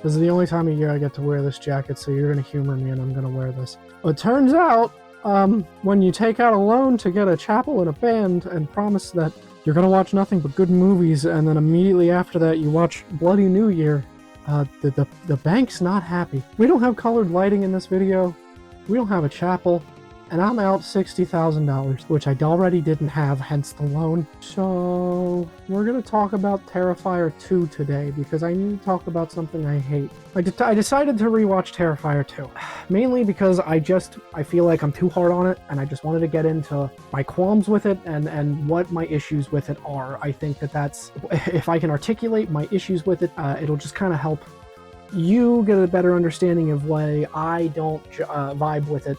This is the only time of year I get to wear this jacket, so you're gonna humor me and I'm gonna wear this. It turns out, when you take out a loan to get a chapel and a band and promise that you're gonna watch nothing but good movies, and then immediately after that you watch Bloody New Year, the bank's not happy. We don't have colored lighting in this video, we don't have a chapel, and I'm out $60,000, which I already didn't have, hence the loan. So we're gonna talk about Terrifier 2 today, because I need to talk about something I hate. I decided to rewatch Terrifier 2, mainly because I feel like I'm too hard on it, and I just wanted to get into my qualms with it and what my issues with it are. I think that's, if I can articulate my issues with it, it'll just kind of help you get a better understanding of why I don't vibe with it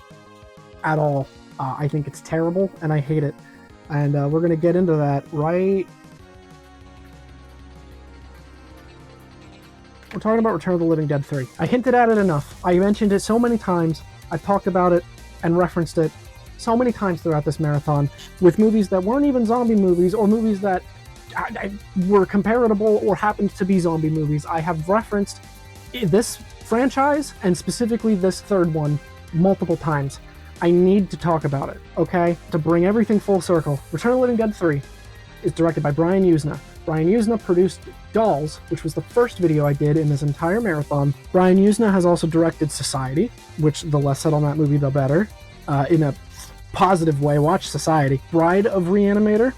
at all. I think it's terrible and I hate it, and we're gonna get into that right. We're talking about Return of the Living Dead 3. I hinted at it enough. I mentioned it so many times. I've talked about it and referenced it so many times throughout this marathon with movies that weren't even zombie movies, or movies that were comparable or happened to be zombie movies. I have referenced this franchise, and specifically this third one, multiple times. I need to talk about it, okay? To bring everything full circle, Return of the Living Dead 3 is directed by Brian Usna. Brian Usna produced Dolls, which was the first video I did in this entire marathon. Brian Usna has also directed Society, which the less said on that movie, the better. In a positive way, watch Society. Bride of Reanimator,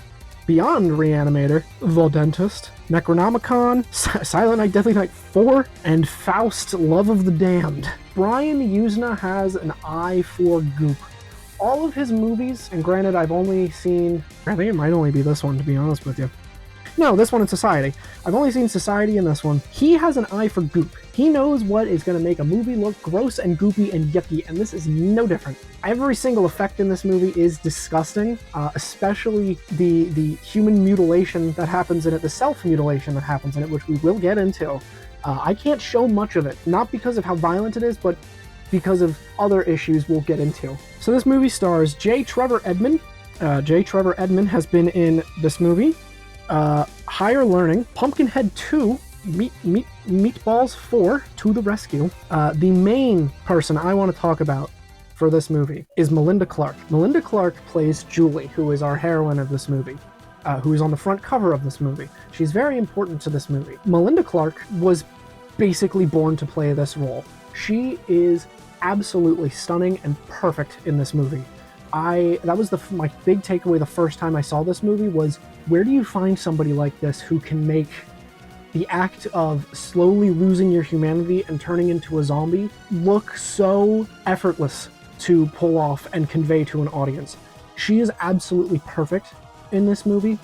Beyond Reanimator, The Dentist, Necronomicon, Silent Night, Deadly Night 4, and Faust, Love of the Damned. Brian Usna has an eye for goop. All of his movies, and granted I've only seen, I think it might only be this one to be honest with you. No, this one in Society. I've only seen Society in this one. He has an eye for goop. He knows what is going to make a movie look gross and goopy and yucky, and this is no different. Every single effect in this movie is disgusting, especially the human mutilation that happens in it, the self-mutilation that happens in it, which we will get into. I can't show much of it, not because of how violent it is, but because of other issues we'll get into. So this movie stars J. Trevor Edmond. J. Trevor Edmond has been in this movie, Higher Learning, Pumpkinhead 2, Meatballs 4, To the Rescue. The main person I want to talk about for this movie is Melinda Clarke. Melinda Clarke plays Julie, who is our heroine of this movie, who is on the front cover of this movie. She's very important to this movie. Melinda Clarke was basically born to play this role. She is absolutely stunning and perfect in this movie. That was my big takeaway the first time I saw this movie was, where do you find somebody like this who can make the act of slowly losing your humanity and turning into a zombie look so effortless to pull off and convey to an audience? She is absolutely perfect in this movie.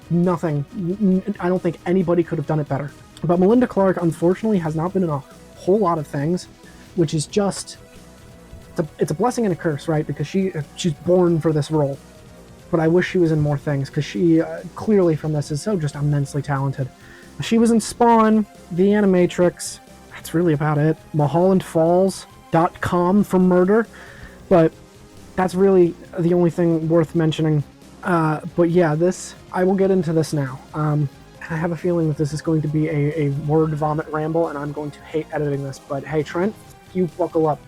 I don't think anybody could have done it better. But Melinda Clarke, unfortunately, has not been in a whole lot of things, which is just, it's a blessing and a curse, right? Because she's born for this role. But I wish she was in more things, because she clearly from this is so just immensely talented. She was in Spawn, The Animatrix, that's really about it. MulhollandFalls.com for Murder, but that's really the only thing worth mentioning. But yeah, I will get into this now. I have a feeling that this is going to be a word vomit ramble, and I'm going to hate editing this, but hey, Trent, you buckle up.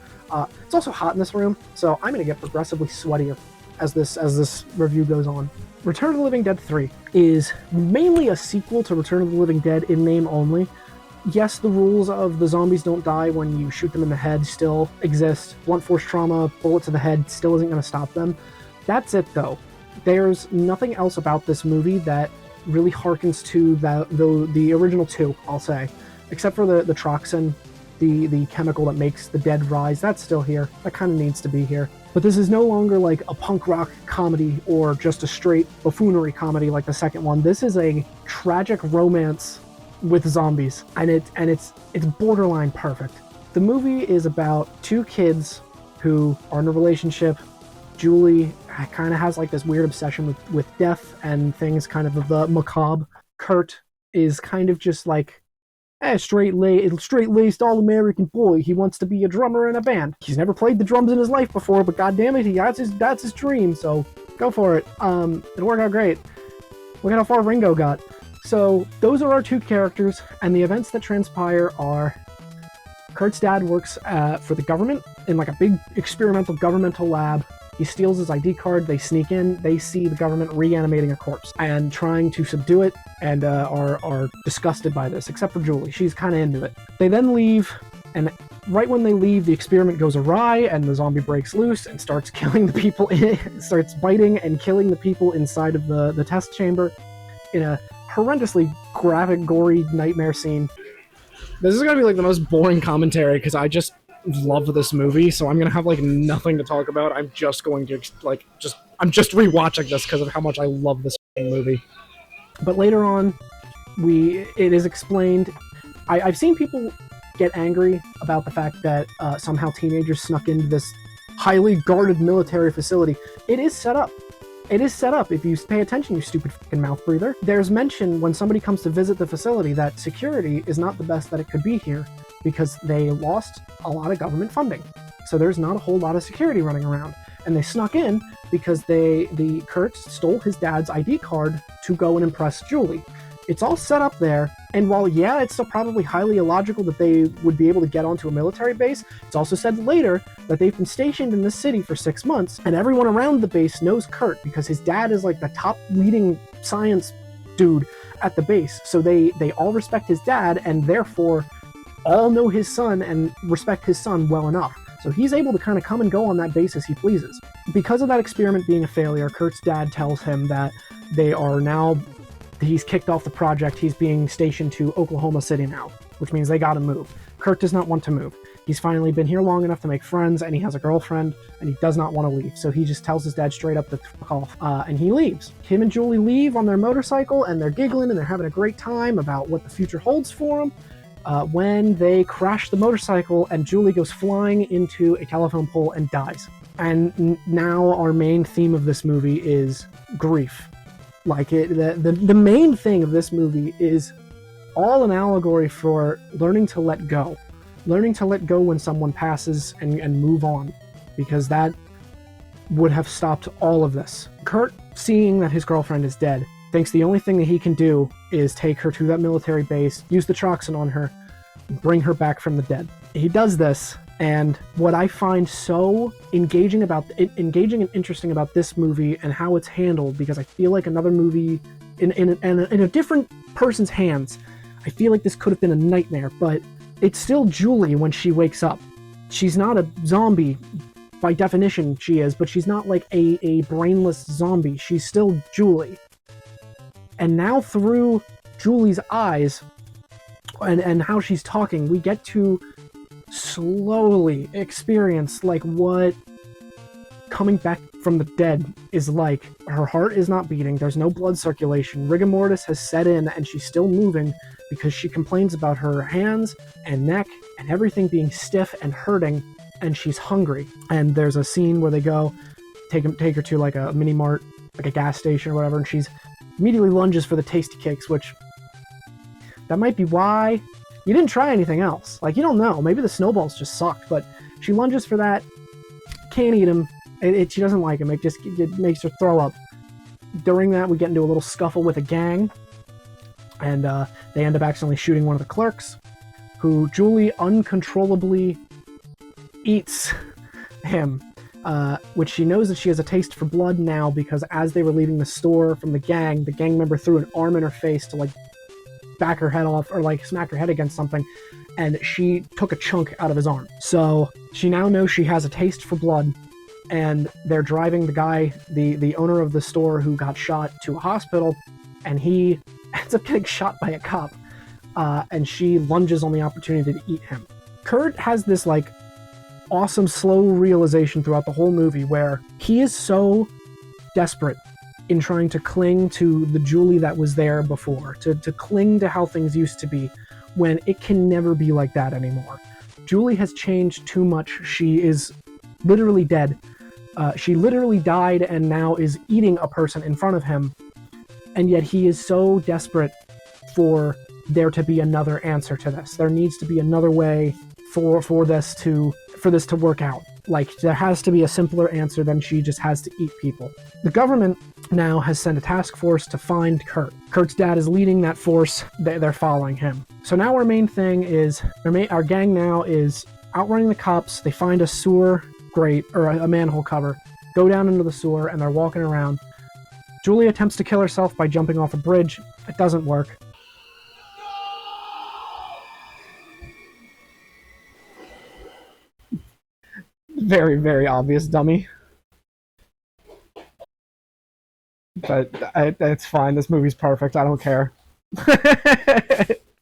It's also hot in this room, so I'm going to get progressively sweatier as this review goes on. Return of the Living Dead 3 is mainly a sequel to Return of the Living Dead in name only. Yes, the rules of the zombies don't die when you shoot them in the head still exist. Blunt force trauma, bullet to the head still isn't going to stop them. That's it though. There's nothing else about this movie that really harkens to the original two, I'll say. Except for the Troxin, the chemical that makes the dead rise. That's still here. That kind of needs to be here. But this is no longer like a punk rock comedy or just a straight buffoonery comedy like the second one. This is a tragic romance with zombies, and it's borderline perfect. The movie is about two kids who are in a relationship. Julie kind of has like this weird obsession with death and things kind of the macabre. Kurt is kind of just like straight-laced all-American boy. He wants to be a drummer in a band. He's never played the drums in his life before, but goddammit, that's his dream, so go for it. It'll work out great. Look at how far Ringo got. So those are our two characters, and the events that transpire are Kurt's dad works for the government in like a big experimental governmental lab. He steals his ID card, they sneak in, they see the government reanimating a corpse and trying to subdue it, and are disgusted by this, except for Julie. She's kind of into it. They then leave, and right when they leave, the experiment goes awry, and the zombie breaks loose and starts killing the people starts biting and killing the people inside of the test chamber in a horrendously graphic, gory nightmare scene. This is gonna be like the most boring commentary because I just love this movie, so I'm gonna have like nothing to talk about. I'm just going to I'm just rewatching this because of how much I love this movie. But later on, it is explained. I've seen people get angry about the fact that somehow teenagers snuck into this highly guarded military facility. It is set up. It is set up. If you pay attention, you stupid fucking mouth breather. There's mention when somebody comes to visit the facility that security is not the best that it could be here because they lost a lot of government funding. So there's not a whole lot of security running around. And they snuck in because Kurt stole his dad's ID card to go and impress Julie. It's all set up there, and while, yeah, it's still probably highly illogical that they would be able to get onto a military base, it's also said later that they've been stationed in this city for 6 months, and everyone around the base knows Kurt because his dad is like the top leading science dude at the base. So they all respect his dad, and therefore all know his son and respect his son well enough. So he's able to kind of come and go on that base as he pleases. Because of that experiment being a failure, Kurt's dad tells him that he's kicked off the project, he's being stationed to Oklahoma City now, which means they gotta move. Kurt does not want to move. He's finally been here long enough to make friends, and he has a girlfriend, and he does not want to leave. So he just tells his dad straight up to fuck off, and he leaves. Him and Julie leave on their motorcycle, and they're giggling, and they're having a great time about what the future holds for them, when they crash the motorcycle, and Julie goes flying into a telephone pole and dies. And now our main theme of this movie is grief. Like, the main thing of this movie is all an allegory for learning to let go. Learning to let go when someone passes and move on, because that would have stopped all of this. Kurt, seeing that his girlfriend is dead, thinks the only thing that he can do is take her to that military base, use the Troxin on her, bring her back from the dead. He does this, and what I find so engaging and interesting about this movie and how it's handled, because I feel like another movie in a different person's hands, I feel like this could have been a nightmare, but it's still Julie when she wakes up. She's not a zombie, by definition she is, but she's not like a brainless zombie. She's still Julie. And now through Julie's eyes and how she's talking, we get to slowly experience like what coming back from the dead is like. Her heart is not beating, there's no blood circulation, rigor mortis has set in, and she's still moving because she complains about her hands and neck and everything being stiff and hurting, and she's hungry. And there's a scene where they go take her to like a mini mart, like a gas station or whatever, and she's immediately lunges for the tasty cakes, which that might be why you didn't try anything else. Like, you don't know. Maybe the snowballs just sucked, but she lunges for that. Can't eat them. She doesn't like them. It makes her throw up. During that, we get into a little scuffle with a gang, and they end up accidentally shooting one of the clerks, who Julie uncontrollably eats him, which she knows that she has a taste for blood now, because as they were leaving the store from the gang member threw an arm in her face to like back her head off or like smack her head against something, and she took a chunk out of his arm. So she now knows she has a taste for blood, and they're driving the guy, the owner of the store who got shot, to a hospital, and he ends up getting shot by a cop, and she lunges on the opportunity to eat him. Kurt has this like awesome slow realization throughout the whole movie where he is so desperate in trying to cling to the Julie that was there before, to cling to how things used to be, when it can never be like that anymore. Julie has changed too much. She is literally dead. She literally died and now is eating a person in front of him, and yet he is so desperate for there to be another answer to this. There needs to be another way for this to work out. Like, there has to be a simpler answer than she just has to eat people. The government now has sent a task force to find Kurt. Kurt's dad is leading that force. They're following him. So now our main thing is, our gang now is outrunning the cops. They find a sewer grate, or a manhole cover, go down into the sewer, and they're walking around. Julie attempts to kill herself by jumping off a bridge. It doesn't work. Very, very obvious dummy. But it's fine. This movie's perfect. I don't care.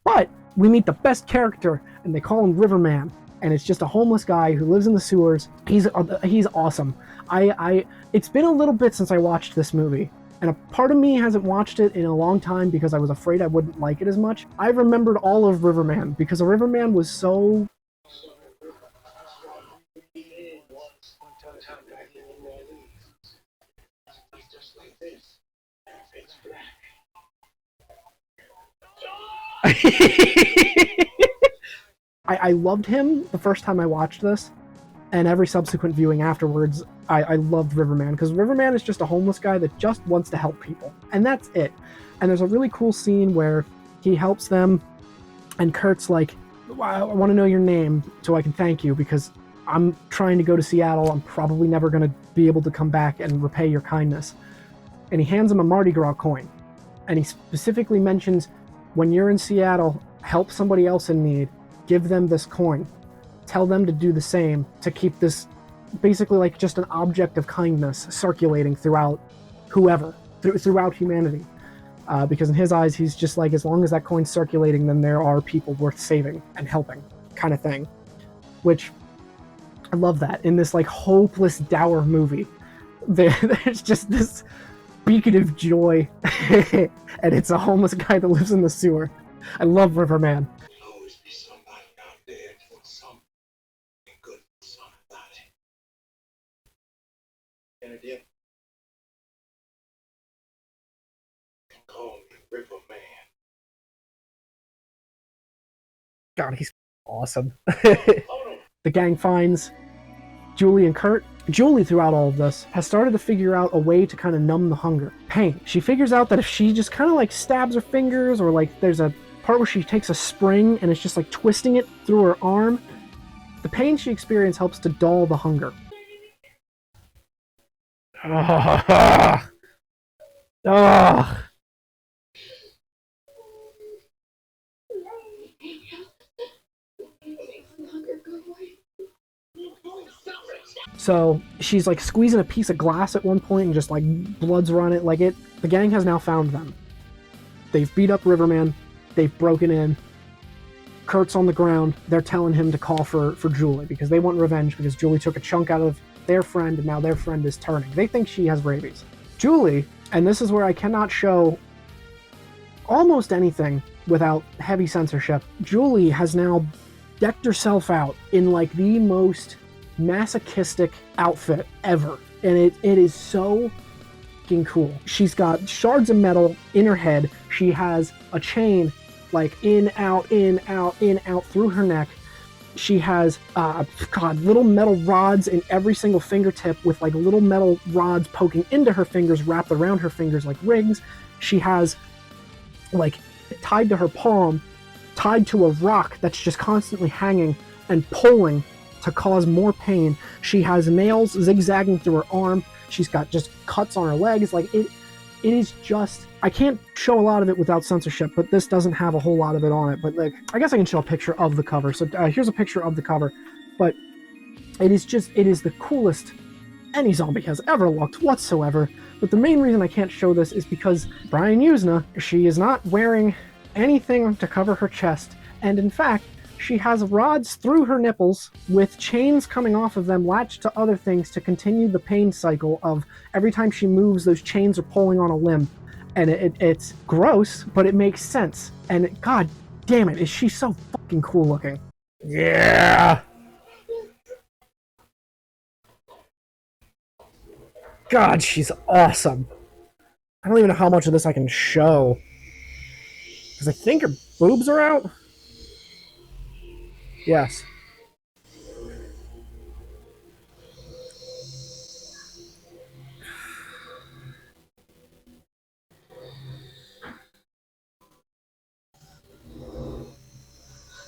But we meet the best character, and they call him Riverman. And it's just a homeless guy who lives in the sewers. He's awesome. It's been a little bit since I watched this movie, and a part of me hasn't watched it in a long time because I was afraid I wouldn't like it as much. I remembered all of Riverman because Riverman was so... I loved him the first time I watched this, and every subsequent viewing afterwards, I loved Riverman, because Riverman is just a homeless guy that just wants to help people, and that's it. And there's a really cool scene where he helps them, and Kurt's like, I want to know your name so I can thank you, because I'm trying to go to Seattle. I'm probably never going to be able to come back and repay your kindness. And he hands him a Mardi Gras coin, and he specifically mentions, when you're in Seattle, help somebody else in need, give them this coin. Tell them to do the same, to keep this basically like just an object of kindness circulating throughout whoever, throughout humanity. Because in his eyes, he's just like, as long as that coin's circulating, then there are people worth saving and helping, kind of thing. Which, I love that. In this like hopeless, dour movie, there's just this beacon of joy, and it's a homeless guy that lives in the sewer. I love Riverman. God, he's awesome. The gang finds Julie and Kurt. Julie, throughout all of this, has started to figure out a way to kind of numb the hunger. Pain. She figures out that if she just kind of like stabs her fingers, or like there's a part where she takes a spring and it's just like twisting it through her arm, the pain she experiences helps to dull the hunger. Ugh. Ugh. So she's like squeezing a piece of glass at one point and just like blood's running. Like the gang has now found them. They've beat up Riverman. They've broken in. Kurt's on the ground. They're telling him to call for Julie because they want revenge, because Julie took a chunk out of their friend and now their friend is turning. They think she has rabies. Julie, and this is where I cannot show almost anything without heavy censorship, Julie has now decked herself out in like the most masochistic outfit ever, and it is so fucking cool. She's got shards of metal in her head. She has a chain like in out through her neck. She has little metal rods in every single fingertip, with like little metal rods poking into her fingers, wrapped around her fingers like rings. She has like tied to her palm, tied to a rock that's just constantly hanging and pulling to cause more pain. She has nails zigzagging through her arm. She's got just cuts on her legs. Like it is just, I can't show a lot of it without censorship, but this doesn't have a whole lot of it on it. But like, I guess I can show a picture of the cover. So here's a picture of the cover. But it is the coolest any zombie has ever looked whatsoever. But the main reason I can't show this is because Brian Usna, she is not wearing anything to cover her chest. And in fact, she has rods through her nipples with chains coming off of them latched to other things to continue the pain cycle of every time she moves, those chains are pulling on a limb. And it's gross, but it makes sense. And god damn it, is she so fucking cool looking. Yeah! God, she's awesome. I don't even know how much of this I can show, because I think her boobs are out. Yes.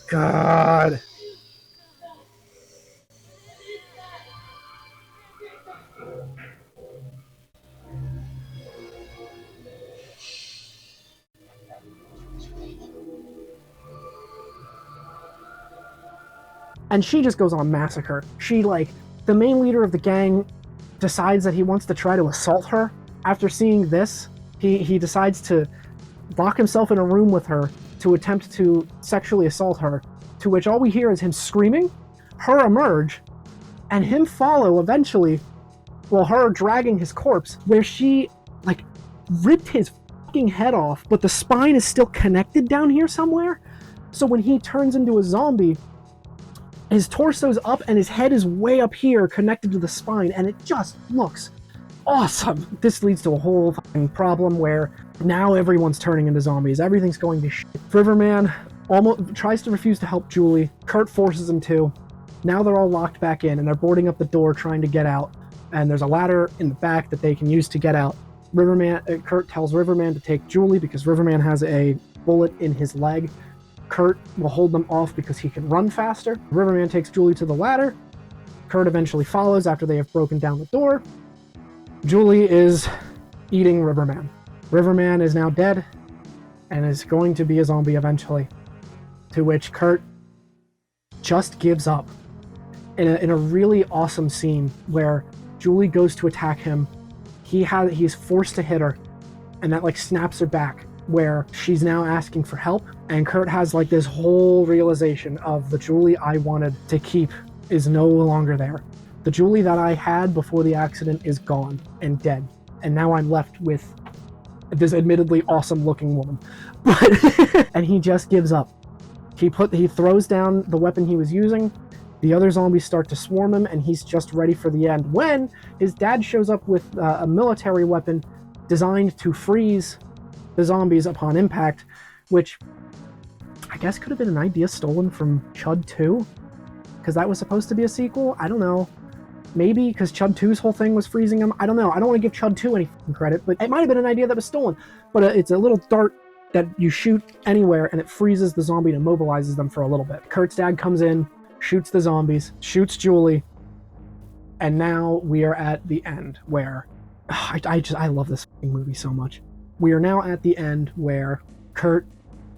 God. And she just goes on massacre. She, like, the main leader of the gang decides that he wants to try to assault her. After seeing this, he decides to lock himself in a room with her to attempt to sexually assault her, to which all we hear is him screaming, her emerge, and him follow eventually, well, her dragging his corpse, where she, like, ripped his fucking head off, but the spine is still connected down here somewhere. So when he turns into a zombie, his torso's up and his head is way up here connected to the spine, and it just looks awesome. This leads to a whole fucking problem where now everyone's turning into zombies. Everything's going to shit. Riverman almost tries to refuse to help Julie. Kurt forces him to. Now they're all locked back in, and they're boarding up the door trying to get out. And there's a ladder in the back that they can use to get out. Kurt tells Riverman to take Julie because Riverman has a bullet in his leg. Kurt will hold them off because he can run faster. Riverman takes Julie to the ladder. Kurt eventually follows after they have broken down the door. Julie is eating Riverman. Riverman is now dead and is going to be a zombie eventually. To which Kurt just gives up in a really awesome scene where Julie goes to attack him. He's forced to hit her, and that, like, snaps her back, where she's now asking for help, and Kurt has, like, this whole realization of the Julie I wanted to keep is no longer there. The Julie that I had before the accident is gone and dead, and now I'm left with this admittedly awesome looking woman. But and he just gives up. He throws down the weapon he was using. The other zombies start to swarm him, and he's just ready for the end when his dad shows up with a military weapon designed to freeze the zombies upon impact, which I guess could have been an idea stolen from Chud 2, because that was supposed to be a sequel. I don't know. Maybe because Chud 2's whole thing was freezing them. I don't know. I don't want to give Chud 2 any credit, but it might have been an idea that was stolen. But it's a little dart that you shoot anywhere, and it freezes the zombie and immobilizes them for a little bit. Kurt's dad comes in, shoots the zombies, shoots Julie, and now we are at the end where I love this movie so much. We are now at the end where Kurt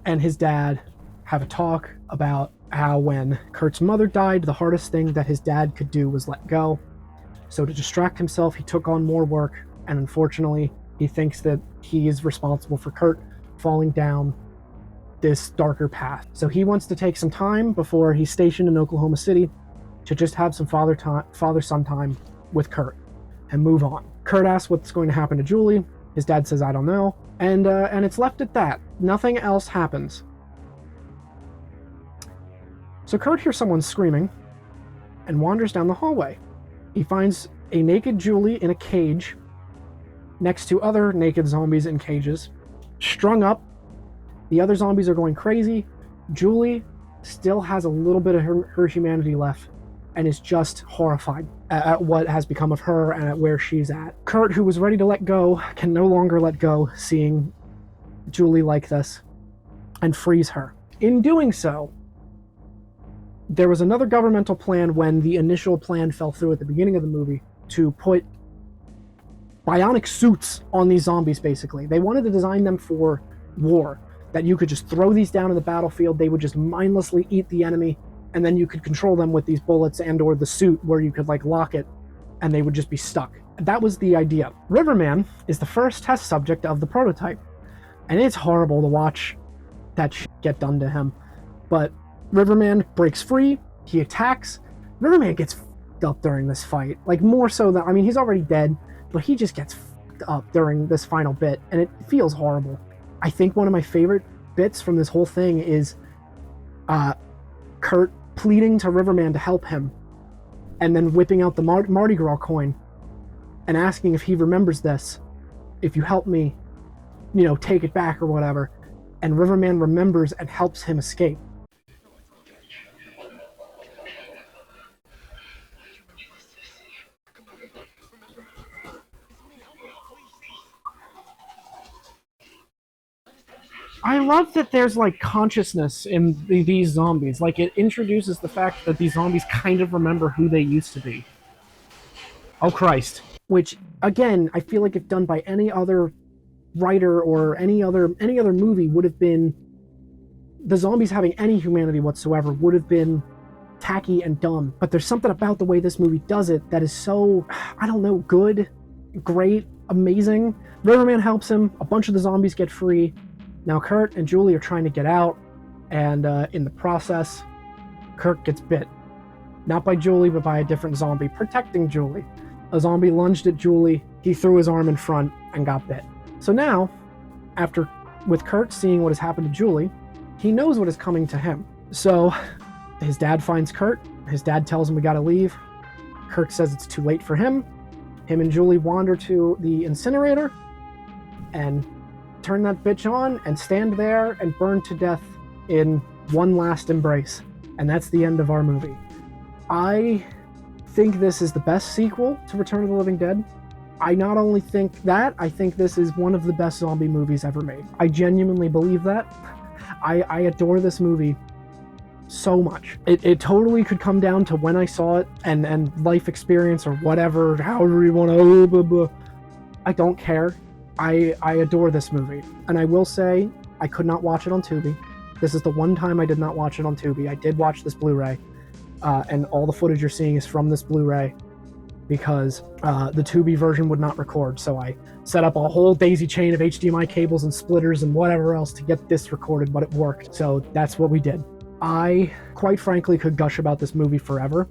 and his dad have a talk about how when Kurt's mother died, the hardest thing that his dad could do was let go. So to distract himself, he took on more work, and unfortunately, he thinks that he is responsible for Kurt falling down this darker path. So he wants to take some time before he's stationed in Oklahoma City to just have some father-son time with Kurt and move on. Kurt asks what's going to happen to Julie. His dad says, I don't know. And it's left at that. Nothing else happens. So Kurt hears someone screaming and wanders down the hallway. He finds a naked Julie in a cage next to other naked zombies in cages, strung up. The other zombies are going crazy. Julie still has a little bit of her humanity left and is just horrified at what has become of her and at where she's at. Kurt, who was ready to let go, can no longer let go seeing Julie like this and frees her. In doing so, there was another governmental plan when the initial plan fell through at the beginning of the movie to put bionic suits on these zombies, basically. They wanted to design them for war, that you could just throw these down in the battlefield, they would just mindlessly eat the enemy, and then you could control them with these bullets and or the suit where you could, like, lock it, and they would just be stuck. That was the idea. Riverman is the first test subject of the prototype, and it's horrible to watch that shit get done to him. But Riverman breaks free, he attacks. Riverman gets f***ed up during this fight. Like, more so than, I mean, he's already dead, but he just gets f***ed up during this final bit, and it feels horrible. I think one of my favorite bits from this whole thing is Kurt pleading to Riverman to help him, and then whipping out the Mardi Gras coin and asking if he remembers this. If you help me, take it back or whatever. And Riverman remembers and helps him escape. I love that there's like consciousness in these zombies. Like it introduces the fact that these zombies kind of remember who they used to be. Oh Christ! Which again, I feel like if done by any other writer or any other movie, would have been the zombies having any humanity whatsoever would have been tacky and dumb. But there's something about the way this movie does it that is so, I don't know, good, great, amazing. Riverman helps him. A bunch of the zombies get free. Now Kurt and Julie are trying to get out, and in the process, Kurt gets bit. Not by Julie, but by a different zombie, protecting Julie. A zombie lunged at Julie, he threw his arm in front, and got bit. So now, with Kurt seeing what has happened to Julie, he knows what is coming to him. So, his dad finds Kurt, his dad tells him we gotta leave. Kurt says it's too late for him. Him and Julie wander to the incinerator, and turn that bitch on and stand there and burn to death in one last embrace. And that's the end of our movie. I think this is the best sequel to Return of the Living Dead. I not only think that, I think this is one of the best zombie movies ever made. I genuinely believe that. I adore this movie so much. It totally could come down to when I saw it and life experience or whatever, however you want to, blah, blah. I don't care. I adore this movie. And I will say, I could not watch it on Tubi. This is the one time I did not watch it on Tubi. I did watch this Blu-ray, and all the footage you're seeing is from this Blu-ray because the Tubi version would not record. So I set up a whole daisy chain of HDMI cables and splitters and whatever else to get this recorded, but it worked. So that's what we did. I, quite frankly, could gush about this movie forever,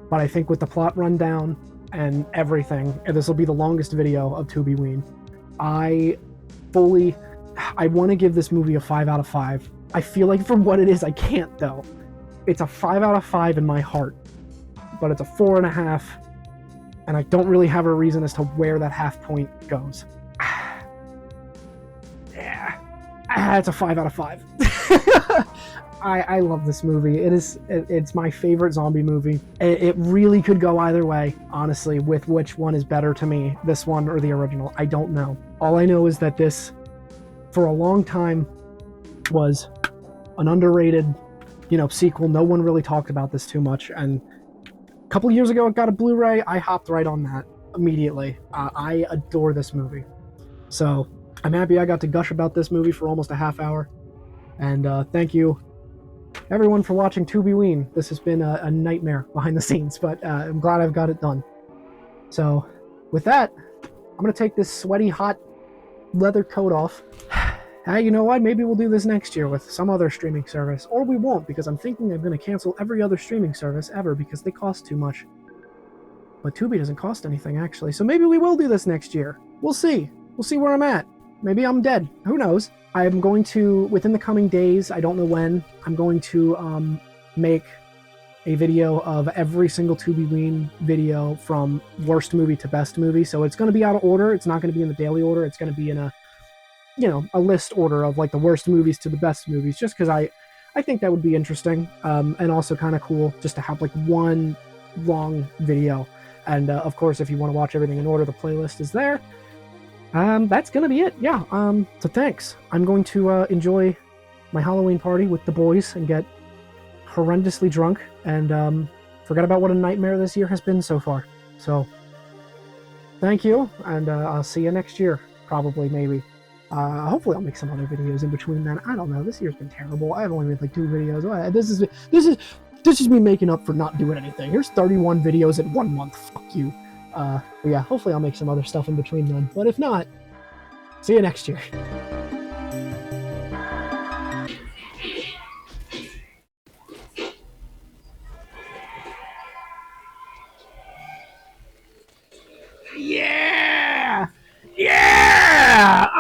but I think with the plot rundown and everything, and this will be the longest video of Tubiween, I want to give this movie a 5 out of 5. I feel like for what it is, I can't though. It's a 5 out of 5 in my heart, but it's a 4.5, and I don't really have a reason as to where that half point goes. Yeah, it's a 5 out of 5. I love this movie. It's my favorite zombie movie. It really could go either way, honestly, with which one is better to me, this one or the original. I don't know. All I know is that this, for a long time, was an underrated, sequel. No one really talked about this too much, and a couple years ago it got a Blu-ray. I hopped right on that immediately. I adore this movie. So I'm happy I got to gush about this movie for almost a half hour, and thank you everyone for watching Tubiween. This has been a nightmare behind the scenes, but I'm glad I've got it done. So with that, I'm going to take this sweaty, hot leather coat off. You know what? Maybe we'll do this next year with some other streaming service. Or we won't, because I'm thinking I'm going to cancel every other streaming service ever because they cost too much. But Tubi doesn't cost anything, actually. So maybe we will do this next year. We'll see. We'll see where I'm at. Maybe I'm dead. Who knows? I am going to, within the coming days, I don't know when, I'm going to make a video of every single Tubiween video from worst movie to best movie. So it's going to be out of order. It's not going to be in the daily order. It's going to be in a list order of like the worst movies to the best movies, just because I think that would be interesting, and also kind of cool just to have like one long video. And of course, if you want to watch everything in order, the playlist is there. That's gonna be it. Yeah. So thanks. I'm going to enjoy my Halloween party with the boys and get horrendously drunk and forget about what a nightmare this year has been so far. So thank you, and I'll see you next year, probably, maybe. Hopefully I'll make some other videos in between then. I don't know. This year's been terrible. I've only made like 2 videos. This is me making up for not doing anything. Here's 31 videos in 1 month. Fuck you. But yeah, hopefully I'll make some other stuff in between then. But if not, see you next year. Yeah! Yeah!